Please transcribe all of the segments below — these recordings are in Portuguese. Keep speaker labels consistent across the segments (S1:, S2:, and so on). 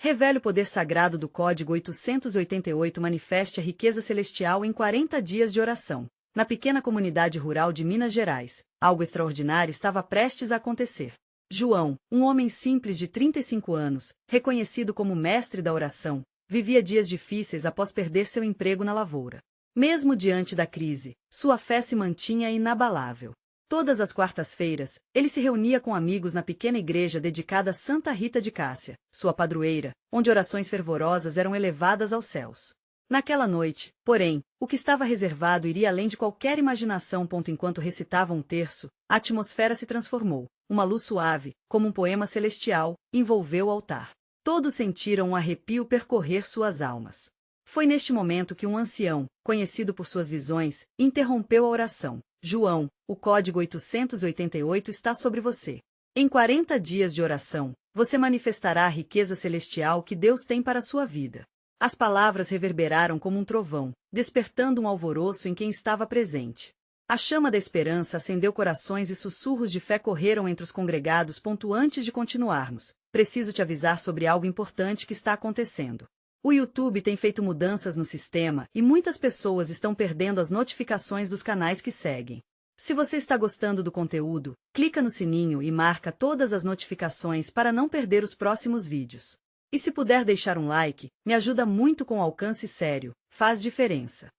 S1: Revele o poder sagrado do Código 888. Manifeste a riqueza celestial em 40 dias de oração. Na pequena comunidade rural de Minas Gerais, algo extraordinário estava prestes a acontecer. João, um homem simples de 35 anos, reconhecido como mestre da oração, vivia dias difíceis após perder seu emprego na lavoura. Mesmo diante da crise, sua fé se mantinha inabalável. Todas as quartas-feiras, ele se reunia com amigos na pequena igreja dedicada a Santa Rita de Cássia, sua padroeira, onde orações fervorosas eram elevadas aos céus. Naquela noite, porém, o que estava reservado iria além de qualquer imaginação. Enquanto recitavam um terço, a atmosfera se transformou. Uma luz suave, como um poema celestial, envolveu o altar. Todos sentiram um arrepio percorrer suas almas. Foi neste momento que um ancião, conhecido por suas visões, interrompeu a oração. João, o Código 888 está sobre você. Em 40 dias de oração, você manifestará a riqueza celestial que Deus tem para a sua vida. As palavras reverberaram como um trovão, despertando um alvoroço em quem estava presente. A chama da esperança acendeu corações e sussurros de fé correram entre os congregados. Antes de continuarmos, preciso te avisar sobre algo importante que está acontecendo. O YouTube tem feito mudanças no sistema e muitas pessoas estão perdendo as notificações dos canais que seguem. Se você está gostando do conteúdo, clica no sininho e marca todas as notificações para não perder os próximos vídeos. E se puder deixar um like, me ajuda muito com alcance sério, faz diferença.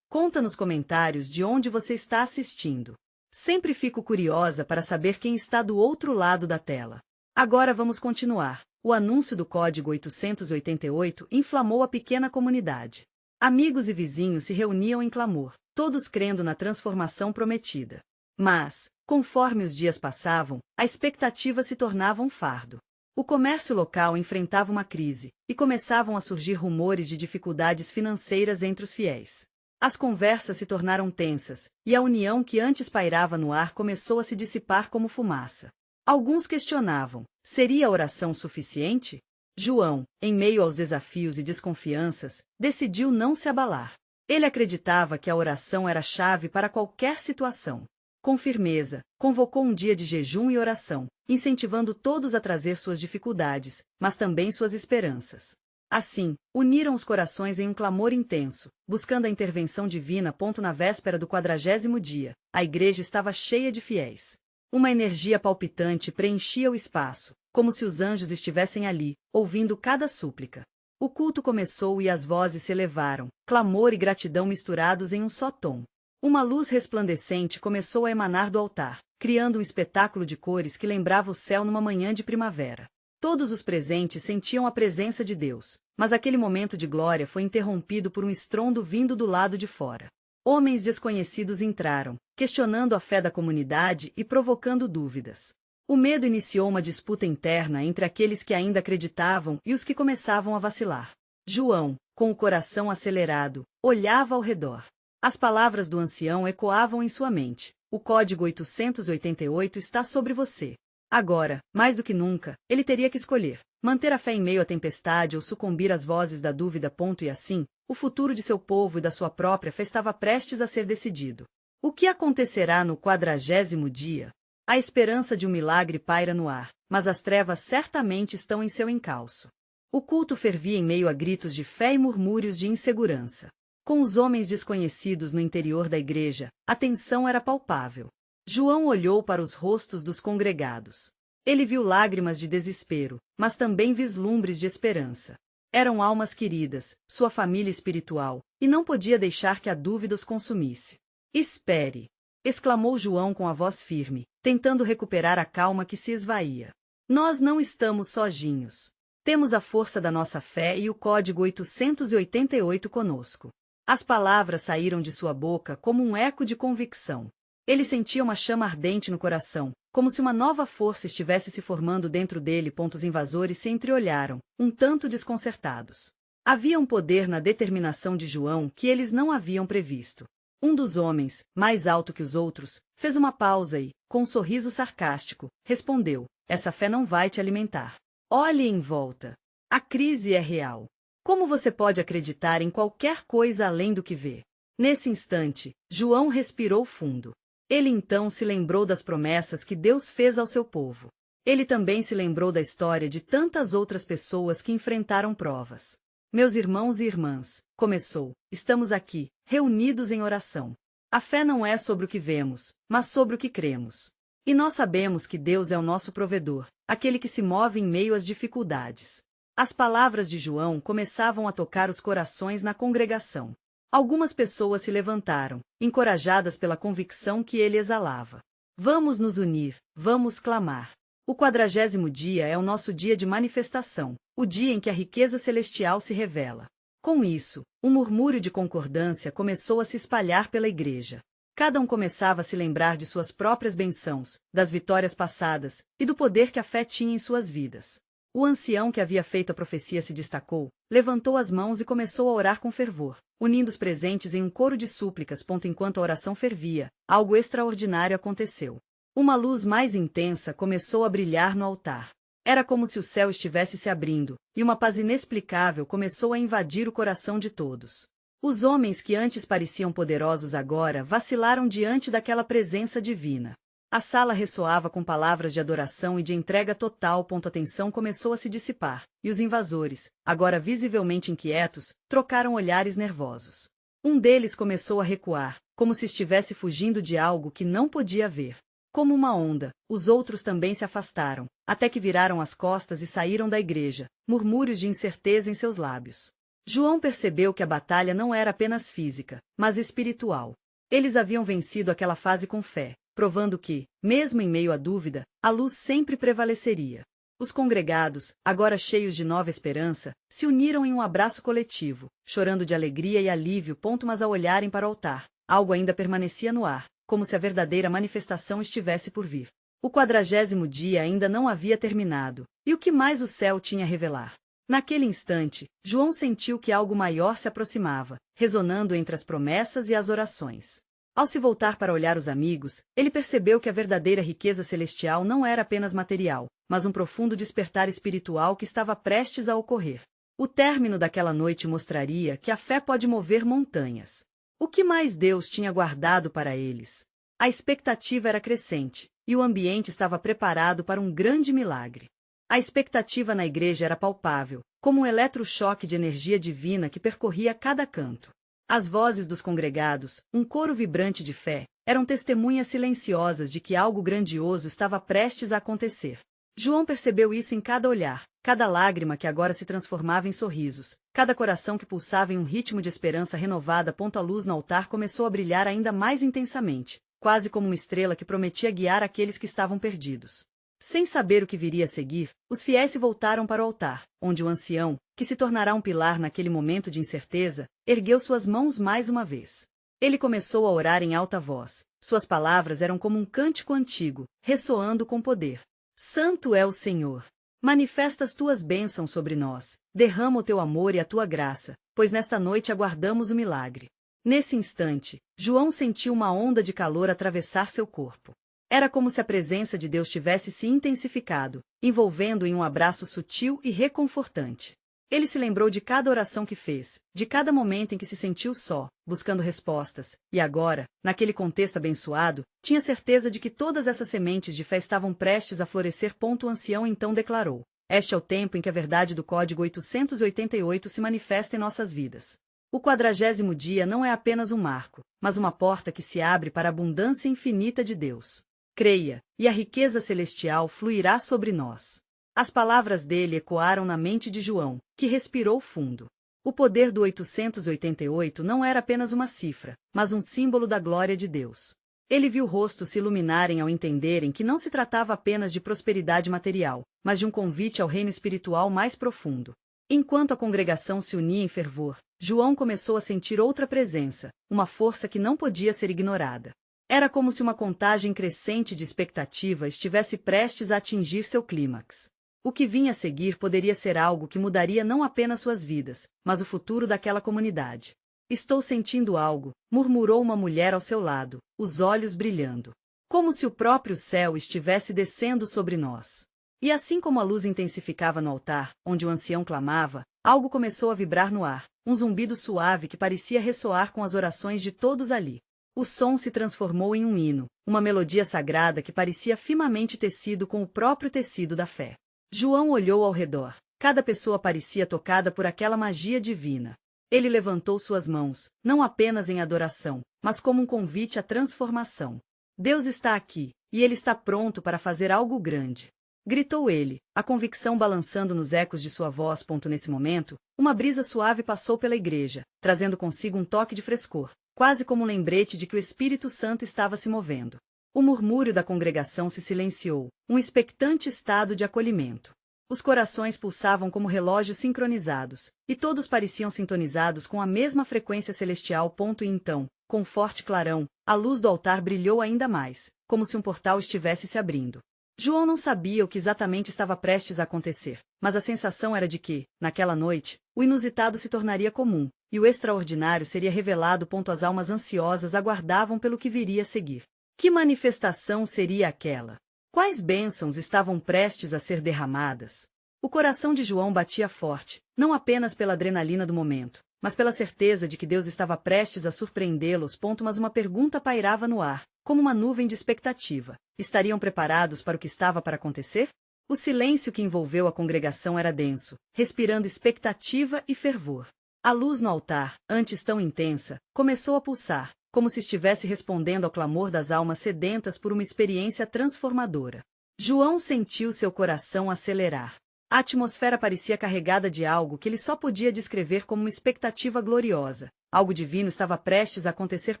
S1: Conta nos comentários de onde você está assistindo. Sempre fico curiosa para saber quem está do outro lado da tela. Agora vamos continuar. O anúncio do Código 888 inflamou a pequena comunidade. Amigos e vizinhos se reuniam em clamor, todos crendo na transformação prometida. Mas, conforme os dias passavam, a expectativa se tornava um fardo. O comércio local enfrentava uma crise, e começavam a surgir rumores de dificuldades financeiras entre os fiéis. As conversas se tornaram tensas, e a união que antes pairava no ar começou a se dissipar como fumaça. Alguns questionavam, seria a oração suficiente? João, em meio aos desafios e desconfianças, decidiu não se abalar. Ele acreditava que a oração era a chave para qualquer situação. Com firmeza, convocou um dia de jejum e oração, incentivando todos a trazer suas dificuldades, mas também suas esperanças. Assim, uniram os corações em um clamor intenso, buscando a intervenção divina. Na véspera do 40º dia, a igreja estava cheia de fiéis. Uma energia palpitante preenchia o espaço, como se os anjos estivessem ali, ouvindo cada súplica. O culto começou e as vozes se elevaram, clamor e gratidão misturados em um só tom. Uma luz resplandecente começou a emanar do altar, criando um espetáculo de cores que lembrava o céu numa manhã de primavera. Todos os presentes sentiam a presença de Deus, mas aquele momento de glória foi interrompido por um estrondo vindo do lado de fora. Homens desconhecidos entraram, questionando a fé da comunidade e provocando dúvidas. O medo iniciou uma disputa interna entre aqueles que ainda acreditavam e os que começavam a vacilar. João, com o coração acelerado, olhava ao redor. As palavras do ancião ecoavam em sua mente. O Código 888 está sobre você. Agora, mais do que nunca, ele teria que escolher: manter a fé em meio à tempestade ou sucumbir às vozes da dúvida. E assim, o futuro de seu povo e da sua própria fé estava prestes a ser decidido. O que acontecerá no 40º dia? A esperança de um milagre paira no ar, mas as trevas certamente estão em seu encalço. O culto fervia em meio a gritos de fé e murmúrios de insegurança. Com os homens desconhecidos no interior da igreja, a tensão era palpável. João olhou para os rostos dos congregados. Ele viu lágrimas de desespero, mas também vislumbres de esperança. Eram almas queridas, sua família espiritual, e não podia deixar que a dúvida os consumisse. Espere! Exclamou João com a voz firme, tentando recuperar a calma que se esvaía. Nós não estamos sozinhos. Temos a força da nossa fé e o Código 888 conosco. As palavras saíram de sua boca como um eco de convicção. Ele sentia uma chama ardente no coração, como se uma nova força estivesse se formando dentro dele. Os invasores se entreolharam, um tanto desconcertados. Havia um poder na determinação de João que eles não haviam previsto. Um dos homens, mais alto que os outros, fez uma pausa e, com um sorriso sarcástico, respondeu: essa fé não vai te alimentar. Olhe em volta. A crise é real. Como você pode acreditar em qualquer coisa além do que vê? Nesse instante, João respirou fundo. Ele então se lembrou das promessas que Deus fez ao seu povo. Ele também se lembrou da história de tantas outras pessoas que enfrentaram provas. Meus irmãos e irmãs, começou, estamos aqui, reunidos em oração. A fé não é sobre o que vemos, mas sobre o que cremos. E nós sabemos que Deus é o nosso provedor, aquele que se move em meio às dificuldades. As palavras de João começavam a tocar os corações na congregação. Algumas pessoas se levantaram, encorajadas pela convicção que ele exalava. Vamos nos unir, vamos clamar. O 40º dia é o nosso dia de manifestação, o dia em que a riqueza celestial se revela. Com isso, um murmúrio de concordância começou a se espalhar pela igreja. Cada um começava a se lembrar de suas próprias bênçãos, das vitórias passadas, e do poder que a fé tinha em suas vidas. O ancião que havia feito a profecia se destacou, levantou as mãos e começou a orar com fervor, unindo os presentes em um coro de súplicas. Enquanto a oração fervia, algo extraordinário aconteceu. Uma luz mais intensa começou a brilhar no altar. Era como se o céu estivesse se abrindo, e uma paz inexplicável começou a invadir o coração de todos. Os homens que antes pareciam poderosos agora vacilaram diante daquela presença divina. A sala ressoava com palavras de adoração e de entrega total. A tensão começou a se dissipar, e os invasores, agora visivelmente inquietos, trocaram olhares nervosos. Um deles começou a recuar, como se estivesse fugindo de algo que não podia ver. Como uma onda, os outros também se afastaram, até que viraram as costas e saíram da igreja, murmúrios de incerteza em seus lábios. João percebeu que a batalha não era apenas física, mas espiritual. Eles haviam vencido aquela fase com fé, provando que, mesmo em meio à dúvida, a luz sempre prevaleceria. Os congregados, agora cheios de nova esperança, se uniram em um abraço coletivo, chorando de alegria e alívio. Mas ao olharem para o altar, algo ainda permanecia no ar, como se a verdadeira manifestação estivesse por vir. O 40º dia ainda não havia terminado, e o que mais o céu tinha a revelar? Naquele instante, João sentiu que algo maior se aproximava, ressonando entre as promessas e as orações. Ao se voltar para olhar os amigos, ele percebeu que a verdadeira riqueza celestial não era apenas material, mas um profundo despertar espiritual que estava prestes a ocorrer. O término daquela noite mostraria que a fé pode mover montanhas. O que mais Deus tinha guardado para eles? A expectativa era crescente, e o ambiente estava preparado para um grande milagre. A expectativa na igreja era palpável, como um eletrochoque de energia divina que percorria cada canto. As vozes dos congregados, um coro vibrante de fé, eram testemunhas silenciosas de que algo grandioso estava prestes a acontecer. João percebeu isso em cada olhar, cada lágrima que agora se transformava em sorrisos, cada coração que pulsava em um ritmo de esperança renovada. A luz no altar começou a brilhar ainda mais intensamente, quase como uma estrela que prometia guiar aqueles que estavam perdidos. Sem saber o que viria a seguir, os fiéis se voltaram para o altar, onde o ancião, que se tornará um pilar naquele momento de incerteza, ergueu suas mãos mais uma vez. Ele começou a orar em alta voz. Suas palavras eram como um cântico antigo, ressoando com poder. Santo é o Senhor. Manifesta as tuas bênçãos sobre nós, derrama o teu amor e a tua graça, pois nesta noite aguardamos o milagre. Nesse instante, João sentiu uma onda de calor atravessar seu corpo. Era como se a presença de Deus tivesse se intensificado, envolvendo-o em um abraço sutil e reconfortante. Ele se lembrou de cada oração que fez, de cada momento em que se sentiu só, buscando respostas, e agora, naquele contexto abençoado, tinha certeza de que todas essas sementes de fé estavam prestes a florescer. O ancião então declarou: este é o tempo em que a verdade do Código 888 se manifesta em nossas vidas. O 40º dia não é apenas um marco, mas uma porta que se abre para a abundância infinita de Deus. Creia, e a riqueza celestial fluirá sobre nós. As palavras dele ecoaram na mente de João, que respirou fundo. O poder do 888 não era apenas uma cifra, mas um símbolo da glória de Deus. Ele viu rostos se iluminarem ao entenderem que não se tratava apenas de prosperidade material, mas de um convite ao reino espiritual mais profundo. Enquanto a congregação se unia em fervor, João começou a sentir outra presença, uma força que não podia ser ignorada. Era como se uma contagem crescente de expectativa estivesse prestes a atingir seu clímax. O que vinha a seguir poderia ser algo que mudaria não apenas suas vidas, mas o futuro daquela comunidade. Estou sentindo algo, murmurou uma mulher ao seu lado, os olhos brilhando. Como se o próprio céu estivesse descendo sobre nós. E assim como a luz intensificava no altar, onde o ancião clamava, algo começou a vibrar no ar, um zumbido suave que parecia ressoar com as orações de todos ali. O som se transformou em um hino, uma melodia sagrada que parecia firmemente tecido com o próprio tecido da fé. João olhou ao redor. Cada pessoa parecia tocada por aquela magia divina. Ele levantou suas mãos, não apenas em adoração, mas como um convite à transformação. Deus está aqui, e Ele está pronto para fazer algo grande. Gritou ele, a convicção balançando nos ecos de sua voz. Nesse momento, uma brisa suave passou pela igreja, trazendo consigo um toque de frescor, quase como um lembrete de que o Espírito Santo estava se movendo. O murmúrio da congregação se silenciou, um expectante estado de acolhimento. Os corações pulsavam como relógios sincronizados, e todos pareciam sintonizados com a mesma frequência celestial. E então, com forte clarão, a luz do altar brilhou ainda mais, como se um portal estivesse se abrindo. João não sabia o que exatamente estava prestes a acontecer, mas a sensação era de que, naquela noite, o inusitado se tornaria comum, e o extraordinário seria revelado. As almas ansiosas aguardavam pelo que viria a seguir. Que manifestação seria aquela? Quais bênçãos estavam prestes a ser derramadas? O coração de João batia forte, não apenas pela adrenalina do momento, mas pela certeza de que Deus estava prestes a surpreendê-los. Mas uma pergunta pairava no ar, como uma nuvem de expectativa. Estariam preparados para o que estava para acontecer? O silêncio que envolveu a congregação era denso, respirando expectativa e fervor. A luz no altar, antes tão intensa, começou a pulsar, como se estivesse respondendo ao clamor das almas sedentas por uma experiência transformadora. João sentiu seu coração acelerar. A atmosfera parecia carregada de algo que ele só podia descrever como uma expectativa gloriosa. Algo divino estava prestes a acontecer.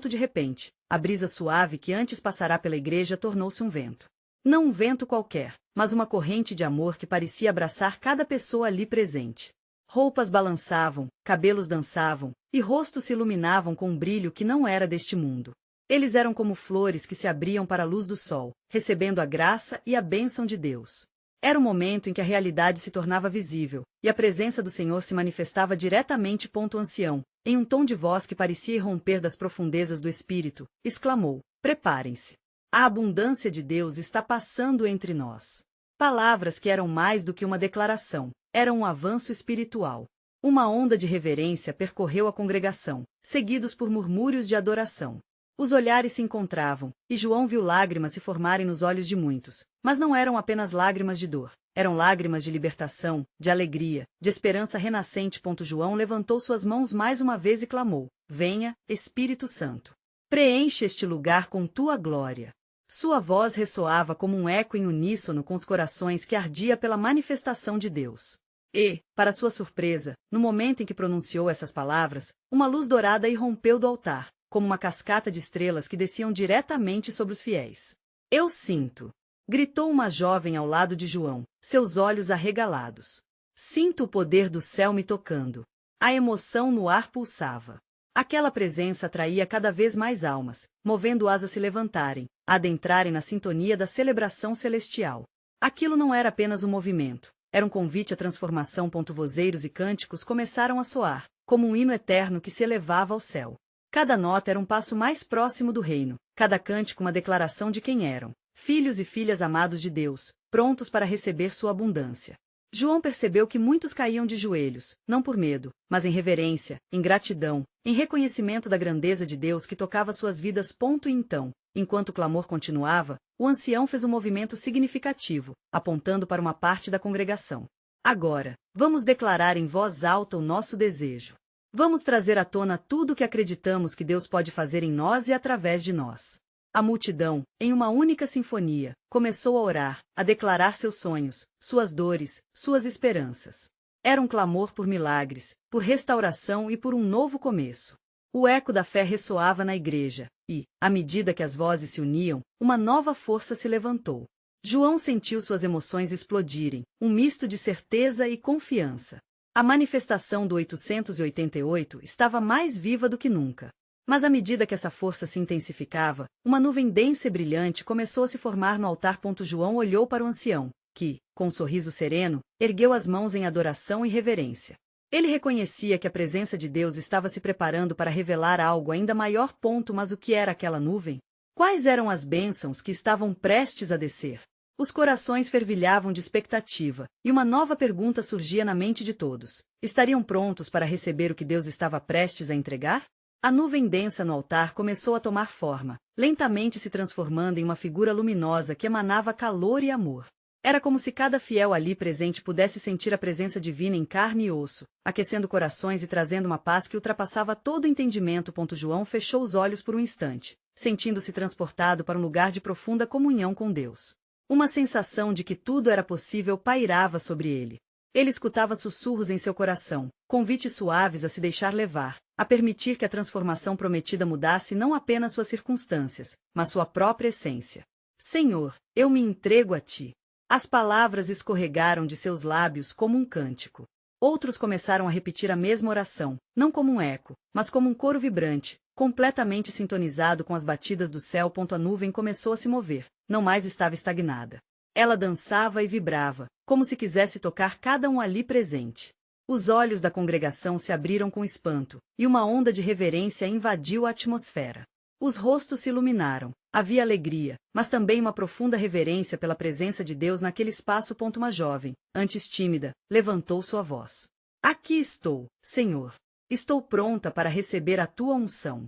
S1: De repente, a brisa suave que antes passara pela igreja tornou-se um vento. Não um vento qualquer, mas uma corrente de amor que parecia abraçar cada pessoa ali presente. Roupas balançavam, cabelos dançavam, e rostos se iluminavam com um brilho que não era deste mundo. Eles eram como flores que se abriam para a luz do sol, recebendo a graça e a bênção de Deus. Era o momento em que a realidade se tornava visível, e a presença do Senhor se manifestava diretamente. O ancião, em um tom de voz que parecia irromper das profundezas do espírito, exclamou: "Preparem-se. A abundância de Deus está passando entre nós." Palavras que eram mais do que uma declaração, eram um avanço espiritual. Uma onda de reverência percorreu a congregação, seguidos por murmúrios de adoração. Os olhares se encontravam, e João viu lágrimas se formarem nos olhos de muitos, mas não eram apenas lágrimas de dor, eram lágrimas de libertação, de alegria, de esperança renascente. João levantou suas mãos mais uma vez e clamou: "Venha, Espírito Santo. Preenche este lugar com tua glória." Sua voz ressoava como um eco em uníssono com os corações que ardia pela manifestação de Deus. E, para sua surpresa, no momento em que pronunciou essas palavras, uma luz dourada irrompeu do altar, como uma cascata de estrelas que desciam diretamente sobre os fiéis. "Eu sinto!" gritou uma jovem ao lado de João, seus olhos arregalados. "Sinto o poder do céu me tocando." A emoção no ar pulsava. Aquela presença atraía cada vez mais almas, movendo-as a se levantarem, a adentrarem na sintonia da celebração celestial. Aquilo não era apenas um movimento, era um convite à transformação. Vozeiros e cânticos começaram a soar, como um hino eterno que se elevava ao céu. Cada nota era um passo mais próximo do reino, cada cântico uma declaração de quem eram, filhos e filhas amados de Deus, prontos para receber sua abundância. João percebeu que muitos caíam de joelhos, não por medo, mas em reverência, em gratidão, em reconhecimento da grandeza de Deus que tocava suas vidas. E então, enquanto o clamor continuava, o ancião fez um movimento significativo, apontando para uma parte da congregação. "Agora, vamos declarar em voz alta o nosso desejo. Vamos trazer à tona tudo o que acreditamos que Deus pode fazer em nós e através de nós." A multidão, em uma única sinfonia, começou a orar, a declarar seus sonhos, suas dores, suas esperanças. Era um clamor por milagres, por restauração e por um novo começo. O eco da fé ressoava na igreja, e, à medida que as vozes se uniam, uma nova força se levantou. João sentiu suas emoções explodirem, um misto de certeza e confiança. A manifestação do 888 estava mais viva do que nunca. Mas à medida que essa força se intensificava, uma nuvem densa e brilhante começou a se formar no altar. João olhou para o ancião, que, com um sorriso sereno, ergueu as mãos em adoração e reverência. Ele reconhecia que a presença de Deus estava se preparando para revelar algo ainda maior. Mas o que era aquela nuvem? Quais eram as bênçãos que estavam prestes a descer? Os corações fervilhavam de expectativa, e uma nova pergunta surgia na mente de todos: estariam prontos para receber o que Deus estava prestes a entregar? A nuvem densa no altar começou a tomar forma, lentamente se transformando em uma figura luminosa que emanava calor e amor. Era como se cada fiel ali presente pudesse sentir a presença divina em carne e osso, aquecendo corações e trazendo uma paz que ultrapassava todo entendimento. João fechou os olhos por um instante, sentindo-se transportado para um lugar de profunda comunhão com Deus. Uma sensação de que tudo era possível pairava sobre ele. Ele escutava sussurros em seu coração, convites suaves a se deixar levar, a permitir que a transformação prometida mudasse não apenas suas circunstâncias, mas sua própria essência. Senhor, eu me entrego a ti. As palavras escorregaram de seus lábios como um cântico. Outros começaram a repetir a mesma oração, não como um eco, mas como um coro vibrante, completamente sintonizado com as batidas do céu. A nuvem começou a se mover, não mais estava estagnada. Ela dançava e vibrava, como se quisesse tocar cada um ali presente. Os olhos da congregação se abriram com espanto, e uma onda de reverência invadiu a atmosfera. Os rostos se iluminaram, havia alegria, mas também uma profunda reverência pela presença de Deus naquele espaço. Uma jovem, antes tímida, levantou sua voz. Aqui estou, Senhor. Estou pronta para receber a tua unção.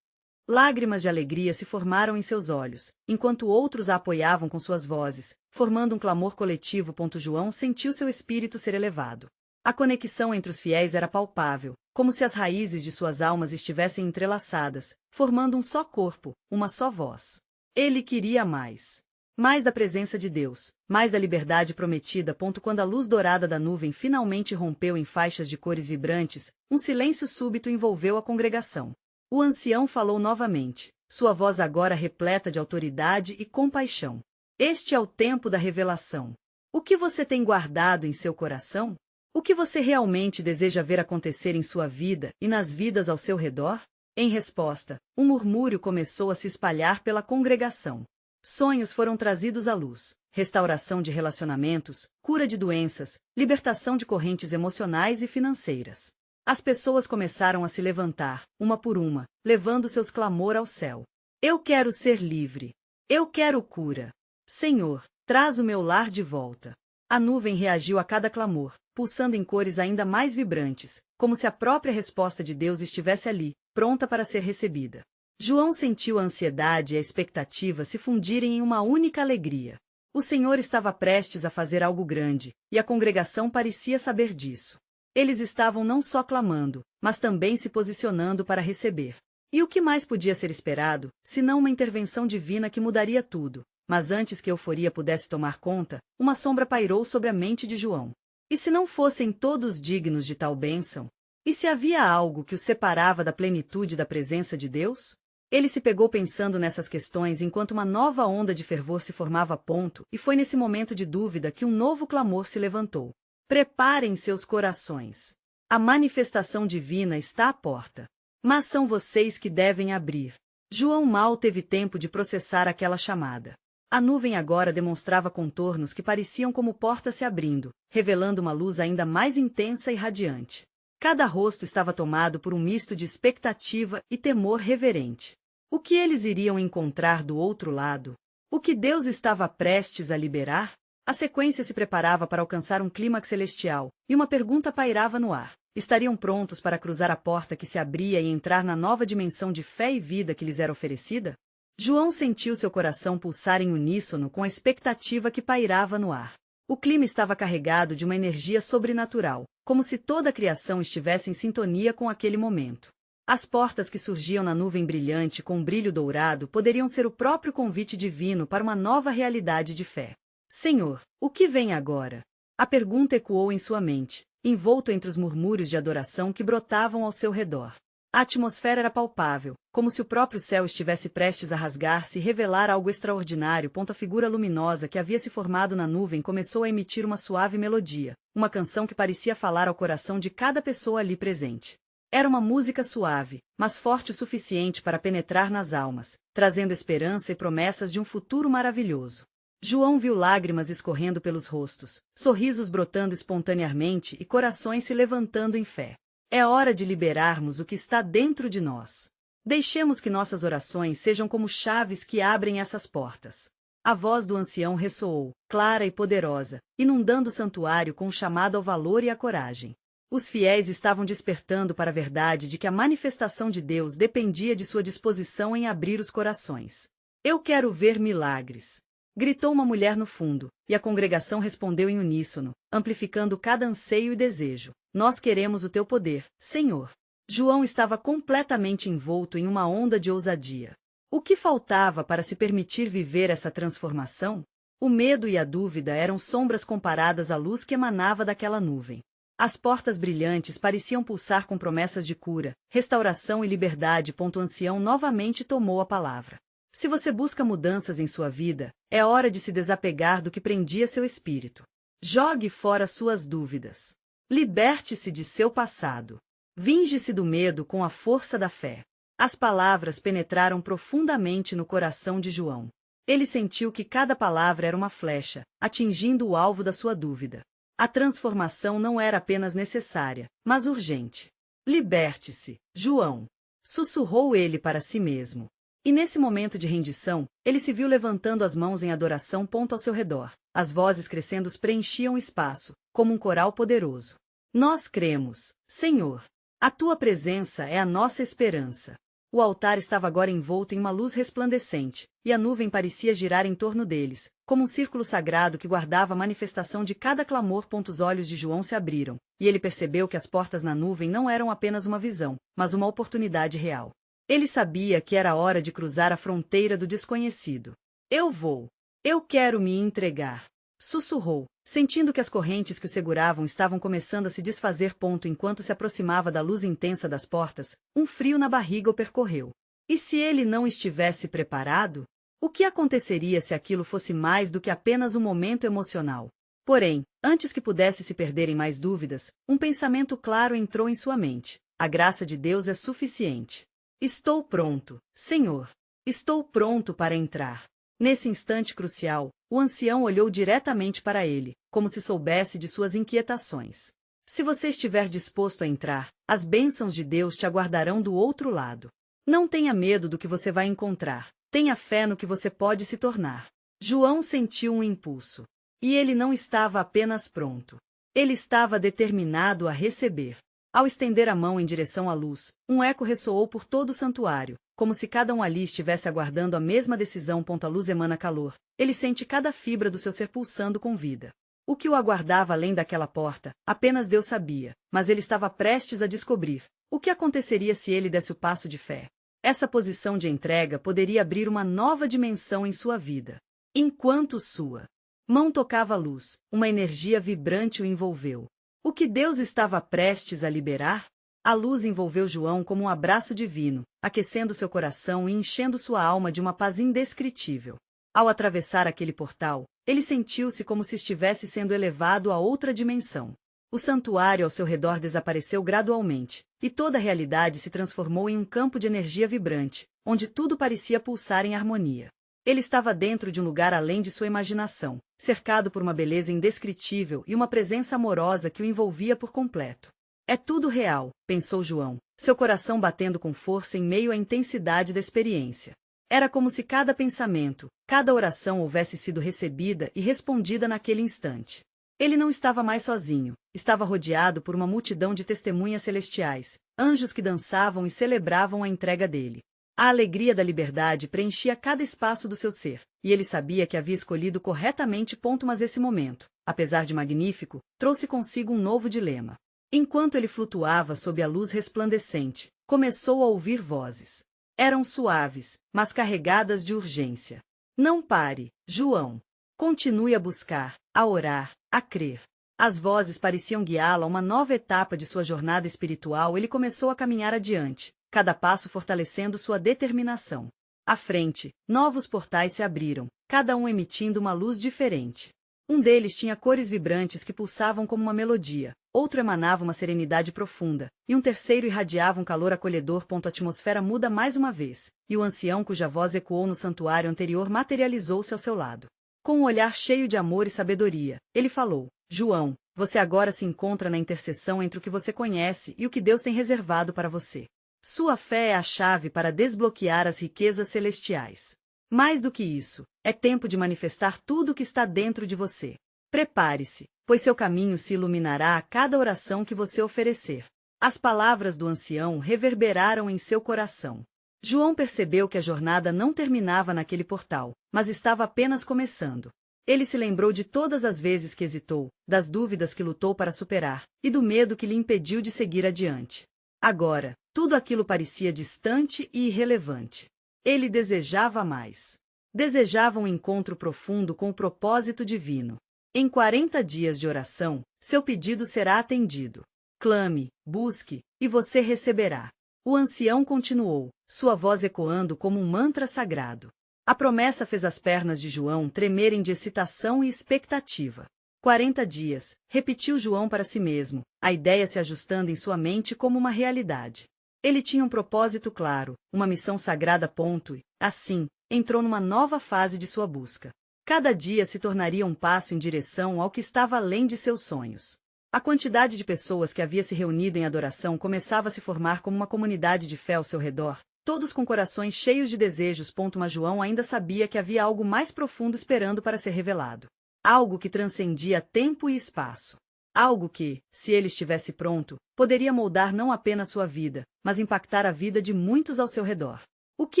S1: Lágrimas de alegria se formaram em seus olhos, enquanto outros a apoiavam com suas vozes, formando um clamor coletivo. João sentiu seu espírito ser elevado. A conexão entre os fiéis era palpável, como se as raízes de suas almas estivessem entrelaçadas, formando um só corpo, uma só voz. Ele queria mais. Mais da presença de Deus, mais da liberdade prometida. Quando a luz dourada da nuvem finalmente rompeu em faixas de cores vibrantes, um silêncio súbito envolveu a congregação. O ancião falou novamente, sua voz agora repleta de autoridade e compaixão. Este é o tempo da revelação. O que você tem guardado em seu coração? O que você realmente deseja ver acontecer em sua vida e nas vidas ao seu redor? Em resposta, um murmúrio começou a se espalhar pela congregação. Sonhos foram trazidos à luz, restauração de relacionamentos, cura de doenças, libertação de correntes emocionais e financeiras. As pessoas começaram a se levantar, uma por uma, levando seus clamor ao céu. Eu quero ser livre. Eu quero cura. Senhor, traz o meu lar de volta. A nuvem reagiu a cada clamor, pulsando em cores ainda mais vibrantes, como se a própria resposta de Deus estivesse ali, pronta para ser recebida. João sentiu a ansiedade e a expectativa se fundirem em uma única alegria. O Senhor estava prestes a fazer algo grande, e a congregação parecia saber disso. Eles estavam não só clamando, mas também se posicionando para receber. E o que mais podia ser esperado, senão uma intervenção divina que mudaria tudo? Mas antes que a euforia pudesse tomar conta, uma sombra pairou sobre a mente de João. E se não fossem todos dignos de tal bênção? E se havia algo que o separava da plenitude da presença de Deus? Ele se pegou pensando nessas questões enquanto uma nova onda de fervor se formava. E foi nesse momento de dúvida que um novo clamor se levantou. Preparem seus corações. A manifestação divina está à porta. Mas são vocês que devem abrir. João mal teve tempo de processar aquela chamada. A nuvem agora demonstrava contornos que pareciam como portas se abrindo, revelando uma luz ainda mais intensa e radiante. Cada rosto estava tomado por um misto de expectativa e temor reverente. O que eles iriam encontrar do outro lado? O que Deus estava prestes a liberar? A sequência se preparava para alcançar um clímax celestial, e uma pergunta pairava no ar. Estariam prontos para cruzar a porta que se abria e entrar na nova dimensão de fé e vida que lhes era oferecida? João sentiu seu coração pulsar em uníssono com a expectativa que pairava no ar. O clima estava carregado de uma energia sobrenatural, como se toda a criação estivesse em sintonia com aquele momento. As portas que surgiam na nuvem brilhante com um brilho dourado poderiam ser o próprio convite divino para uma nova realidade de fé. Senhor, o que vem agora? A pergunta ecoou em sua mente, envolto entre os murmúrios de adoração que brotavam ao seu redor. A atmosfera era palpável, como se o próprio céu estivesse prestes a rasgar-se e revelar algo extraordinário. A figura luminosa que havia se formado na nuvem começou a emitir uma suave melodia, uma canção que parecia falar ao coração de cada pessoa ali presente. Era uma música suave, mas forte o suficiente para penetrar nas almas, trazendo esperança e promessas de um futuro maravilhoso. João viu lágrimas escorrendo pelos rostos, sorrisos brotando espontaneamente e corações se levantando em fé. É hora de liberarmos o que está dentro de nós. Deixemos que nossas orações sejam como chaves que abrem essas portas. A voz do ancião ressoou, clara e poderosa, inundando o santuário com um chamado ao valor e à coragem. Os fiéis estavam despertando para a verdade de que a manifestação de Deus dependia de sua disposição em abrir os corações. Eu quero ver milagres! Gritou uma mulher no fundo, e a congregação respondeu em uníssono, amplificando cada anseio e desejo. Nós queremos o teu poder, Senhor. João estava completamente envolto em uma onda de ousadia. O que faltava para se permitir viver essa transformação? O medo e a dúvida eram sombras comparadas à luz que emanava daquela nuvem. As portas brilhantes pareciam pulsar com promessas de cura, restauração e liberdade. O ancião novamente tomou a palavra. Se você busca mudanças em sua vida, é hora de se desapegar do que prendia seu espírito. Jogue fora suas dúvidas. Liberte-se de seu passado. Vinge-se do medo com a força da fé. As palavras penetraram profundamente no coração de João. Ele sentiu que cada palavra era uma flecha, atingindo o alvo da sua dúvida. A transformação não era apenas necessária, mas urgente. Liberte-se, João! Sussurrou ele para si mesmo. E nesse momento de rendição, ele se viu levantando as mãos em adoração. Ao seu redor. As vozes crescendo preenchiam o espaço, como um coral poderoso. Nós cremos, Senhor. A tua presença é a nossa esperança. O altar estava agora envolto em uma luz resplandecente, e a nuvem parecia girar em torno deles, como um círculo sagrado que guardava a manifestação de cada clamor. Os olhos de João se abriram, e ele percebeu que as portas na nuvem não eram apenas uma visão, mas uma oportunidade real. Ele sabia que era hora de cruzar a fronteira do desconhecido. Eu vou. Eu quero me entregar. Sussurrou, sentindo que as correntes que o seguravam estavam começando a se desfazer. Enquanto se aproximava da luz intensa das portas, um frio na barriga o percorreu. E se ele não estivesse preparado? O que aconteceria se aquilo fosse mais do que apenas um momento emocional? Porém, antes que pudesse se perder em mais dúvidas, um pensamento claro entrou em sua mente. A graça de Deus é suficiente. Estou pronto, Senhor. Estou pronto para entrar. Nesse instante crucial, o ancião olhou diretamente para ele, como se soubesse de suas inquietações. Se você estiver disposto a entrar, as bênçãos de Deus te aguardarão do outro lado. Não tenha medo do que você vai encontrar. Tenha fé no que você pode se tornar. João sentiu um impulso. E ele não estava apenas pronto. Ele estava determinado a receber. Ao estender a mão em direção à luz, um eco ressoou por todo o santuário, como se cada um ali estivesse aguardando a mesma decisão. A luz emana calor. Ele sente cada fibra do seu ser pulsando com vida. O que o aguardava além daquela porta, apenas Deus sabia, mas ele estava prestes a descobrir. O que aconteceria se ele desse o passo de fé? Essa posição de entrega poderia abrir uma nova dimensão em sua vida. Enquanto sua mão tocava a luz, uma energia vibrante o envolveu. O que Deus estava prestes a liberar? A luz envolveu João como um abraço divino, aquecendo seu coração e enchendo sua alma de uma paz indescritível. Ao atravessar aquele portal, ele sentiu-se como se estivesse sendo elevado a outra dimensão. O santuário ao seu redor desapareceu gradualmente, e toda a realidade se transformou em um campo de energia vibrante, onde tudo parecia pulsar em harmonia. Ele estava dentro de um lugar além de sua imaginação, cercado por uma beleza indescritível e uma presença amorosa que o envolvia por completo. É tudo real, pensou João, seu coração batendo com força em meio à intensidade da experiência. Era como se cada pensamento, cada oração houvesse sido recebida e respondida naquele instante. Ele não estava mais sozinho, estava rodeado por uma multidão de testemunhas celestiais, anjos que dançavam e celebravam a entrega dele. A alegria da liberdade preenchia cada espaço do seu ser, e ele sabia que havia escolhido corretamente. Mas esse momento, apesar de magnífico, trouxe consigo um novo dilema. Enquanto ele flutuava sob a luz resplandecente, começou a ouvir vozes. Eram suaves, mas carregadas de urgência. Não pare, João. Continue a buscar, a orar, a crer. As vozes pareciam guiá-lo a uma nova etapa de sua jornada espiritual. Ele começou a caminhar adiante, cada passo fortalecendo sua determinação. À frente, novos portais se abriram, cada um emitindo uma luz diferente. Um deles tinha cores vibrantes que pulsavam como uma melodia, outro emanava uma serenidade profunda, e um terceiro irradiava um calor acolhedor. A atmosfera muda mais uma vez, e o ancião cuja voz ecoou no santuário anterior materializou-se ao seu lado. Com um olhar cheio de amor e sabedoria, ele falou: João, você agora se encontra na interseção entre o que você conhece e o que Deus tem reservado para você. Sua fé é a chave para desbloquear as riquezas celestiais. Mais do que isso, é tempo de manifestar tudo o que está dentro de você. Prepare-se, pois seu caminho se iluminará a cada oração que você oferecer. As palavras do ancião reverberaram em seu coração. João percebeu que a jornada não terminava naquele portal, mas estava apenas começando. Ele se lembrou de todas as vezes que hesitou, das dúvidas que lutou para superar, e do medo que lhe impediu de seguir adiante. Agora, tudo aquilo parecia distante e irrelevante. Ele desejava mais. Desejava um encontro profundo com o propósito divino. Em 40 dias de oração, seu pedido será atendido. Clame, busque, e você receberá. O ancião continuou, sua voz ecoando como um mantra sagrado. A promessa fez as pernas de João tremerem de excitação e expectativa. 40 dias, repetiu João para si mesmo, a ideia se ajustando em sua mente como uma realidade. Ele tinha um propósito claro, uma missão sagrada. E, assim, entrou numa nova fase de sua busca. Cada dia se tornaria um passo em direção ao que estava além de seus sonhos. A quantidade de pessoas que havia se reunido em adoração começava a se formar como uma comunidade de fé ao seu redor, todos com corações cheios de desejos. Mas João ainda sabia que havia algo mais profundo esperando para ser revelado. Algo que transcendia tempo e espaço. Algo que, se ele estivesse pronto, poderia moldar não apenas sua vida, mas impactar a vida de muitos ao seu redor. O que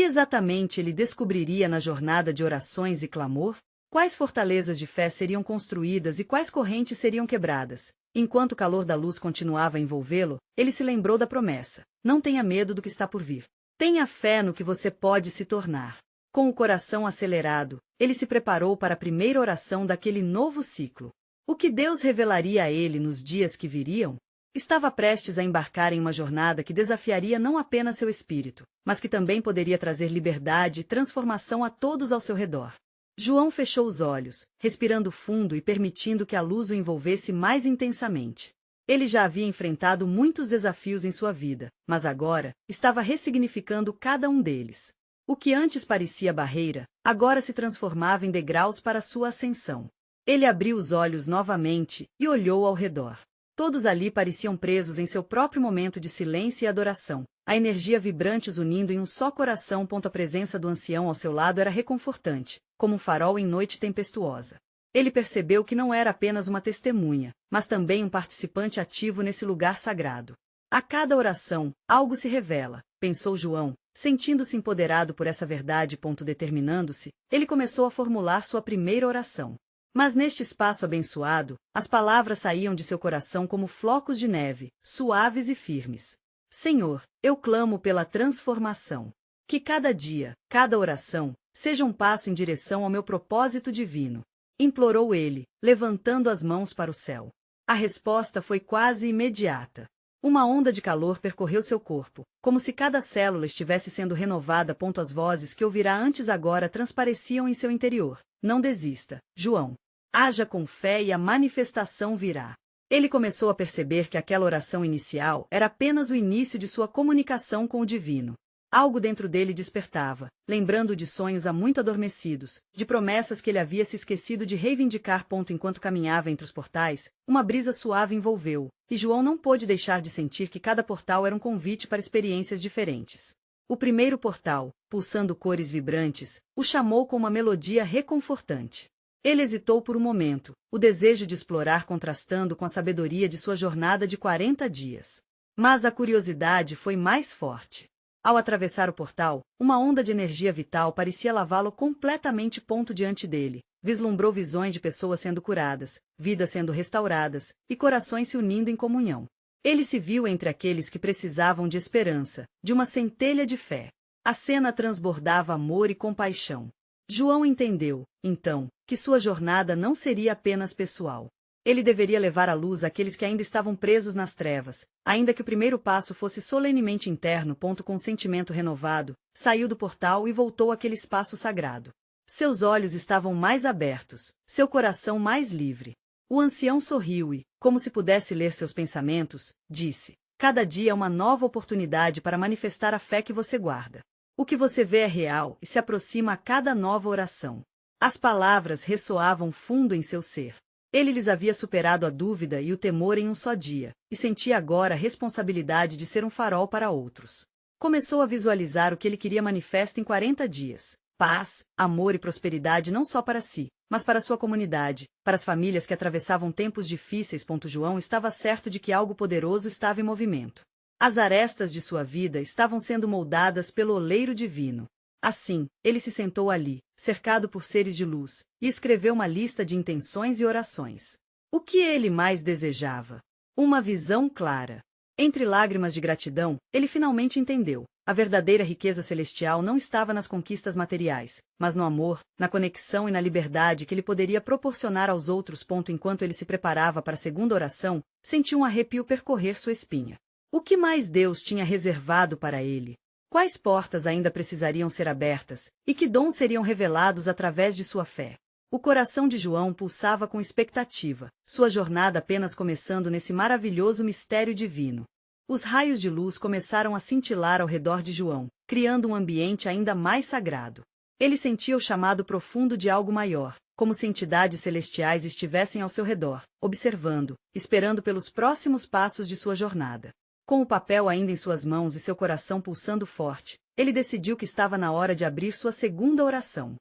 S1: exatamente ele descobriria na jornada de orações e clamor? Quais fortalezas de fé seriam construídas e quais correntes seriam quebradas? Enquanto o calor da luz continuava a envolvê-lo, ele se lembrou da promessa: não tenha medo do que está por vir. Tenha fé no que você pode se tornar. Com o coração acelerado, ele se preparou para a primeira oração daquele novo ciclo. O que Deus revelaria a ele nos dias que viriam? Estava prestes a embarcar em uma jornada que desafiaria não apenas seu espírito, mas que também poderia trazer liberdade e transformação a todos ao seu redor. João fechou os olhos, respirando fundo e permitindo que a luz o envolvesse mais intensamente. Ele já havia enfrentado muitos desafios em sua vida, mas agora estava ressignificando cada um deles. O que antes parecia barreira, agora se transformava em degraus para sua ascensão. Ele abriu os olhos novamente e olhou ao redor. Todos ali pareciam presos em seu próprio momento de silêncio e adoração, a energia vibrante os unindo em um só coração. A presença do ancião ao seu lado era reconfortante, como um farol em noite tempestuosa. Ele percebeu que não era apenas uma testemunha, mas também um participante ativo nesse lugar sagrado. A cada oração, algo se revela, pensou João, sentindo-se empoderado por essa verdade. Determinando-se, ele começou a formular sua primeira oração. Mas neste espaço abençoado, as palavras saíam de seu coração como flocos de neve, suaves e firmes. Senhor, eu clamo pela transformação. Que cada dia, cada oração, seja um passo em direção ao meu propósito divino. Implorou ele, levantando as mãos para o céu. A resposta foi quase imediata. Uma onda de calor percorreu seu corpo, como se cada célula estivesse sendo renovada. As vozes que ouvirá antes agora transpareciam em seu interior. Não desista, João. Haja com fé e a manifestação virá. Ele começou a perceber que aquela oração inicial era apenas o início de sua comunicação com o divino. Algo dentro dele despertava, lembrando de sonhos há muito adormecidos, de promessas que ele havia se esquecido de reivindicar. Enquanto caminhava entre os portais, uma brisa suave envolveu-o, e João não pôde deixar de sentir que cada portal era um convite para experiências diferentes. O primeiro portal, pulsando cores vibrantes, o chamou com uma melodia reconfortante. Ele hesitou por um momento, o desejo de explorar contrastando com a sabedoria de sua jornada de 40 dias. Mas a curiosidade foi mais forte. Ao atravessar o portal, uma onda de energia vital parecia lavá-lo completamente. Diante dele, vislumbrou visões de pessoas sendo curadas, vidas sendo restauradas, e corações se unindo em comunhão. Ele se viu entre aqueles que precisavam de esperança, de uma centelha de fé. A cena transbordava amor e compaixão. João entendeu, então, que sua jornada não seria apenas pessoal. Ele deveria levar à luz aqueles que ainda estavam presos nas trevas, ainda que o primeiro passo fosse solenemente interno. Com um sentimento renovado, saiu do portal e voltou àquele espaço sagrado. Seus olhos estavam mais abertos, seu coração mais livre. O ancião sorriu e, como se pudesse ler seus pensamentos, disse: cada dia é uma nova oportunidade para manifestar a fé que você guarda. O que você vê é real e se aproxima a cada nova oração. As palavras ressoavam fundo em seu ser. Ele lhes havia superado a dúvida e o temor em um só dia, e sentia agora a responsabilidade de ser um farol para outros. Começou a visualizar o que ele queria manifesto em 40 dias. paz, amor e prosperidade não só para si, mas para sua comunidade, para as famílias que atravessavam tempos difíceis. João estava certo de que algo poderoso estava em movimento. As arestas de sua vida estavam sendo moldadas pelo oleiro divino. Assim, ele se sentou ali, cercado por seres de luz, e escreveu uma lista de intenções e orações. O que ele mais desejava? Uma visão clara. Entre lágrimas de gratidão, ele finalmente entendeu. A verdadeira riqueza celestial não estava nas conquistas materiais, mas no amor, na conexão e na liberdade que ele poderia proporcionar aos outros. Enquanto ele se preparava para a segunda oração, sentiu um arrepio percorrer sua espinha. O que mais Deus tinha reservado para ele? Quais portas ainda precisariam ser abertas, e que dons seriam revelados através de sua fé? O coração de João pulsava com expectativa, sua jornada apenas começando nesse maravilhoso mistério divino. Os raios de luz começaram a cintilar ao redor de João, criando um ambiente ainda mais sagrado. Ele sentia o chamado profundo de algo maior, como se entidades celestiais estivessem ao seu redor, observando, esperando pelos próximos passos de sua jornada. Com o papel ainda em suas mãos e seu coração pulsando forte, ele decidiu que estava na hora de abrir sua segunda oração.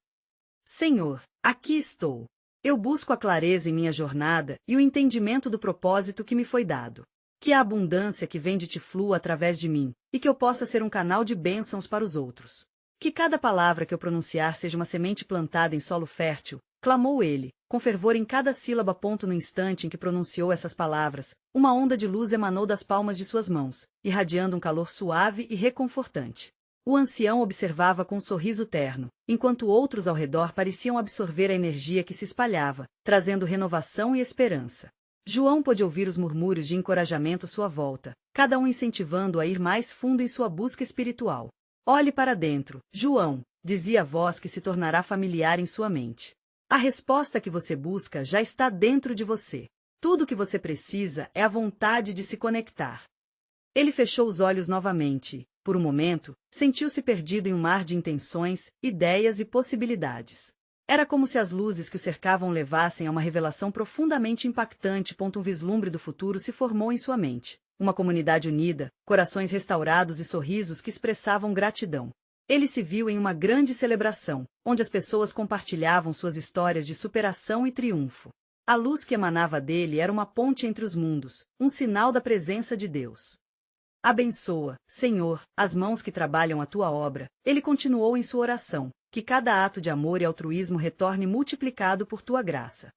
S1: Senhor, aqui estou. Eu busco a clareza em minha jornada e o entendimento do propósito que me foi dado. Que a abundância que vem de ti flua através de mim, e que eu possa ser um canal de bênçãos para os outros. Que cada palavra que eu pronunciar seja uma semente plantada em solo fértil, clamou ele, com fervor em cada sílaba. No instante em que pronunciou essas palavras, uma onda de luz emanou das palmas de suas mãos, irradiando um calor suave e reconfortante. O ancião observava com um sorriso terno, enquanto outros ao redor pareciam absorver a energia que se espalhava, trazendo renovação e esperança. João pôde ouvir os murmúrios de encorajamento à sua volta, cada um incentivando-o a ir mais fundo em sua busca espiritual. Olhe para dentro, João, dizia a voz que se tornará familiar em sua mente. A resposta que você busca já está dentro de você. Tudo o que você precisa é a vontade de se conectar. Ele fechou os olhos novamente e, por um momento, sentiu-se perdido em um mar de intenções, ideias e possibilidades. Era como se as luzes que o cercavam levassem a uma revelação profundamente impactante. Um vislumbre do futuro se formou em sua mente. Uma comunidade unida, corações restaurados e sorrisos que expressavam gratidão. Ele se viu em uma grande celebração, onde as pessoas compartilhavam suas histórias de superação e triunfo. A luz que emanava dele era uma ponte entre os mundos, um sinal da presença de Deus. Abençoa, Senhor, as mãos que trabalham a tua obra. Ele continuou em sua oração. Que cada ato de amor e altruísmo retorne multiplicado por tua graça.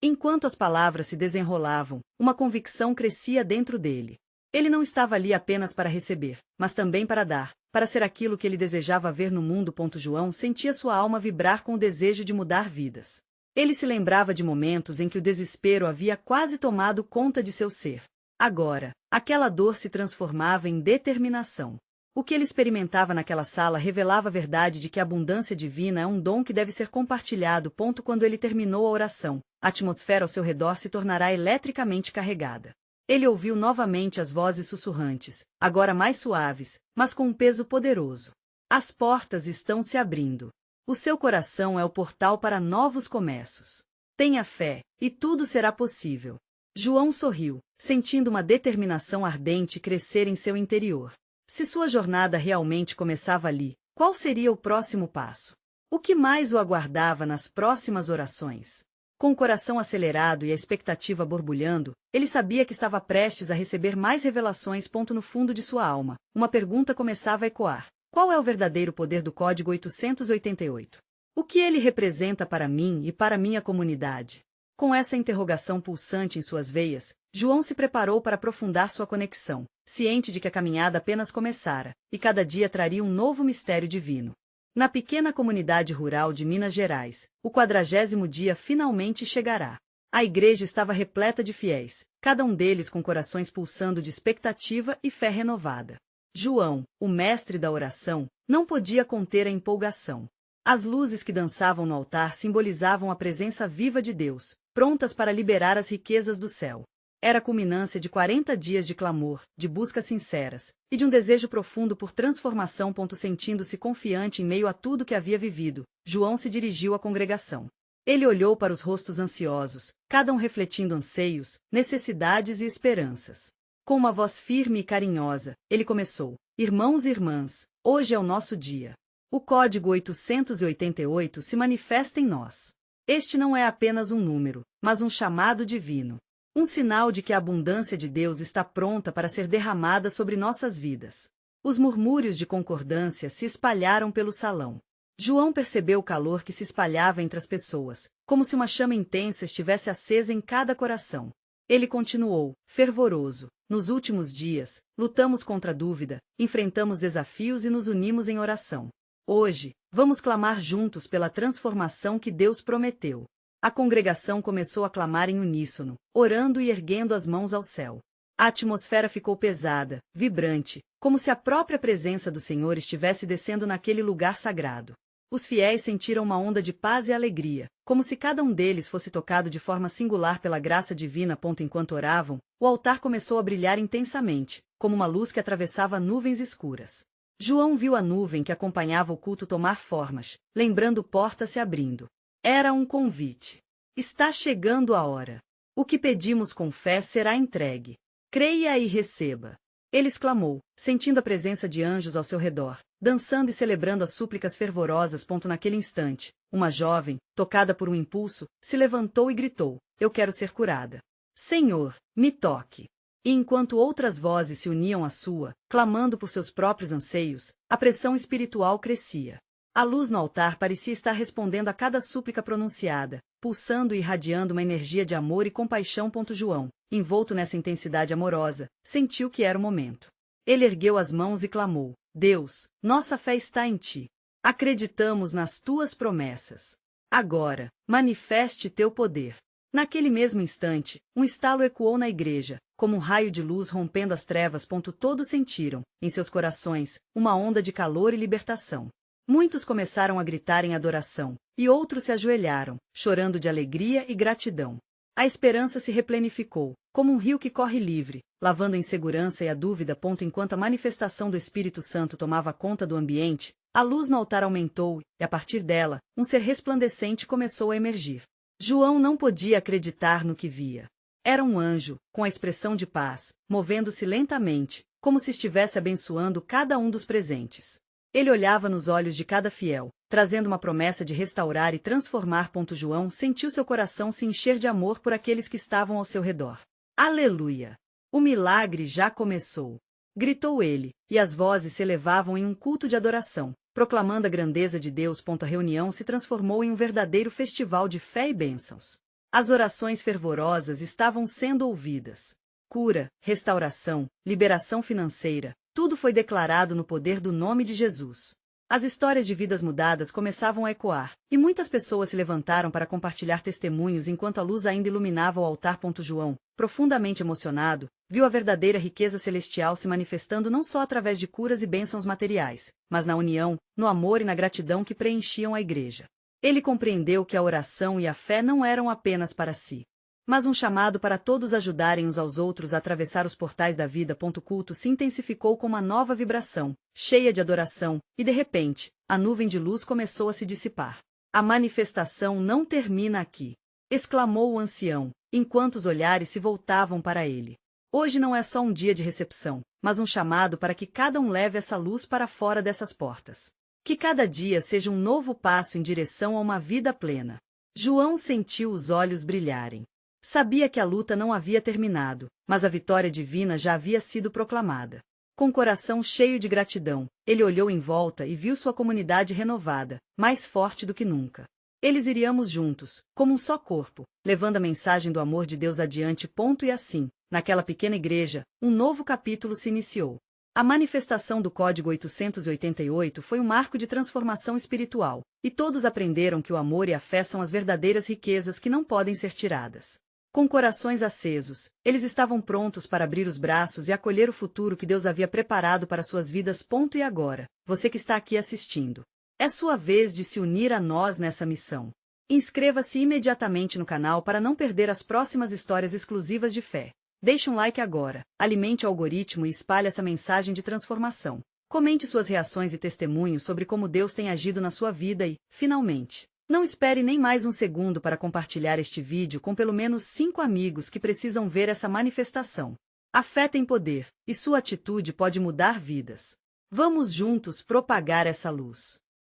S1: Enquanto as palavras se desenrolavam, uma convicção crescia dentro dele. Ele não estava ali apenas para receber, mas também para dar, para ser aquilo que ele desejava ver no mundo. João sentia sua alma vibrar com o desejo de mudar vidas. Ele se lembrava de momentos em que o desespero havia quase tomado conta de seu ser. Agora, aquela dor se transformava em determinação. O que ele experimentava naquela sala revelava a verdade de que a abundância divina é um dom que deve ser compartilhado. Quando ele terminou a oração, a atmosfera ao seu redor se tornará eletricamente carregada. Ele ouviu novamente as vozes sussurrantes, agora mais suaves, mas com um peso poderoso. As portas estão se abrindo. O seu coração é o portal para novos começos. Tenha fé, e tudo será possível. João sorriu, sentindo uma determinação ardente crescer em seu interior. Se sua jornada realmente começava ali, qual seria o próximo passo? O que mais o aguardava nas próximas orações? Com o coração acelerado e a expectativa borbulhando, ele sabia que estava prestes a receber mais revelações. No fundo de sua alma, uma pergunta começava a ecoar. Qual é o verdadeiro poder do Código 888? O que ele representa para mim e para minha comunidade? Com essa interrogação pulsante em suas veias, João se preparou para aprofundar sua conexão, ciente de que a caminhada apenas começara, e cada dia traria um novo mistério divino. Na pequena comunidade rural de Minas Gerais, o 40º dia finalmente chegará. A igreja estava repleta de fiéis, cada um deles com corações pulsando de expectativa e fé renovada. João, o mestre da oração, não podia conter a empolgação. As luzes que dançavam no altar simbolizavam a presença viva de Deus, prontas para liberar as riquezas do céu. Era a culminância de 40 dias de clamor, de buscas sinceras, e de um desejo profundo por transformação. Sentindo-se confiante em meio a tudo que havia vivido, João se dirigiu à congregação. Ele olhou para os rostos ansiosos, cada um refletindo anseios, necessidades e esperanças. Com uma voz firme e carinhosa, ele começou: Irmãos e irmãs, hoje é o nosso dia. O código 888 se manifesta em nós. Este não é apenas um número, mas um chamado divino. Um sinal de que a abundância de Deus está pronta para ser derramada sobre nossas vidas. Os murmúrios de concordância se espalharam pelo salão. João percebeu o calor que se espalhava entre as pessoas, como se uma chama intensa estivesse acesa em cada coração. Ele continuou, fervoroso: nos últimos dias, lutamos contra a dúvida, enfrentamos desafios e nos unimos em oração. Hoje, vamos clamar juntos pela transformação que Deus prometeu. A congregação começou a clamar em uníssono, orando e erguendo as mãos ao céu. A atmosfera ficou pesada, vibrante, como se a própria presença do Senhor estivesse descendo naquele lugar sagrado. Os fiéis sentiram uma onda de paz e alegria, como se cada um deles fosse tocado de forma singular pela graça divina. Enquanto oravam, o altar começou a brilhar intensamente, como uma luz que atravessava nuvens escuras. João viu a nuvem que acompanhava o culto tomar formas, lembrando portas se abrindo. Era um convite. Está chegando a hora. O que pedimos com fé será entregue. Creia e receba. Ele exclamou, sentindo a presença de anjos ao seu redor, dançando e celebrando as súplicas fervorosas. Naquele instante, uma jovem, tocada por um impulso, se levantou e gritou: eu quero ser curada. Senhor, me toque. E enquanto outras vozes se uniam à sua, clamando por seus próprios anseios, a pressão espiritual crescia. A luz no altar parecia estar respondendo a cada súplica pronunciada, pulsando e irradiando uma energia de amor e compaixão. João, envolto nessa intensidade amorosa, sentiu que era o momento. Ele ergueu as mãos e clamou: Deus, nossa fé está em ti. Acreditamos nas tuas promessas. Agora, manifeste teu poder. Naquele mesmo instante, um estalo ecoou na igreja, como um raio de luz rompendo as trevas. Todos sentiram, em seus corações, uma onda de calor e libertação. Muitos começaram a gritar em adoração, e outros se ajoelharam, chorando de alegria e gratidão. A esperança se replenificou, como um rio que corre livre, lavando a insegurança e a dúvida. Enquanto a manifestação do Espírito Santo tomava conta do ambiente, a luz no altar aumentou, e a partir dela, um ser resplandecente começou a emergir. João não podia acreditar no que via. Era um anjo, com a expressão de paz, movendo-se lentamente, como se estivesse abençoando cada um dos presentes. Ele olhava nos olhos de cada fiel, trazendo uma promessa de restaurar e transformar. João sentiu seu coração se encher de amor por aqueles que estavam ao seu redor. Aleluia! O milagre já começou! Gritou ele, e as vozes se elevavam em um culto de adoração, proclamando a grandeza de Deus. A reunião se transformou em um verdadeiro festival de fé e bênçãos. As orações fervorosas estavam sendo ouvidas. Cura, restauração, liberação financeira, tudo foi declarado no poder do nome de Jesus. As histórias de vidas mudadas começavam a ecoar, e muitas pessoas se levantaram para compartilhar testemunhos enquanto a luz ainda iluminava o altar. João, profundamente emocionado, viu a verdadeira riqueza celestial se manifestando não só através de curas e bênçãos materiais, mas na união, no amor e na gratidão que preenchiam a igreja. Ele compreendeu que a oração e a fé não eram apenas para si, mas um chamado para todos ajudarem uns aos outros a atravessar os portais da vida. O culto se intensificou com uma nova vibração, cheia de adoração, e de repente, a nuvem de luz começou a se dissipar. A manifestação não termina aqui, exclamou o ancião, enquanto os olhares se voltavam para ele. Hoje não é só um dia de recepção, mas um chamado para que cada um leve essa luz para fora dessas portas. Que cada dia seja um novo passo em direção a uma vida plena. João sentiu os olhos brilharem. Sabia que a luta não havia terminado, mas a vitória divina já havia sido proclamada. Com o coração cheio de gratidão, ele olhou em volta e viu sua comunidade renovada, mais forte do que nunca. Eles iríamos juntos, como um só corpo, levando a mensagem do amor de Deus adiante. E assim, naquela pequena igreja, um novo capítulo se iniciou. A manifestação do Código 888 foi um marco de transformação espiritual, e todos aprenderam que o amor e a fé são as verdadeiras riquezas que não podem ser tiradas. Com corações acesos, eles estavam prontos para abrir os braços e acolher o futuro que Deus havia preparado para suas vidas. E agora, você que está aqui assistindo, é sua vez de se unir a nós nessa missão. Inscreva-se imediatamente no canal para não perder as próximas histórias exclusivas de fé. Deixe um like agora, alimente o algoritmo e espalhe essa mensagem de transformação. Comente suas reações e testemunhos sobre como Deus tem agido na sua vida e, finalmente, não espere nem mais um segundo para compartilhar este vídeo com pelo menos 5 amigos que precisam ver essa manifestação. A fé tem poder, e sua atitude pode mudar vidas. Vamos juntos propagar essa luz.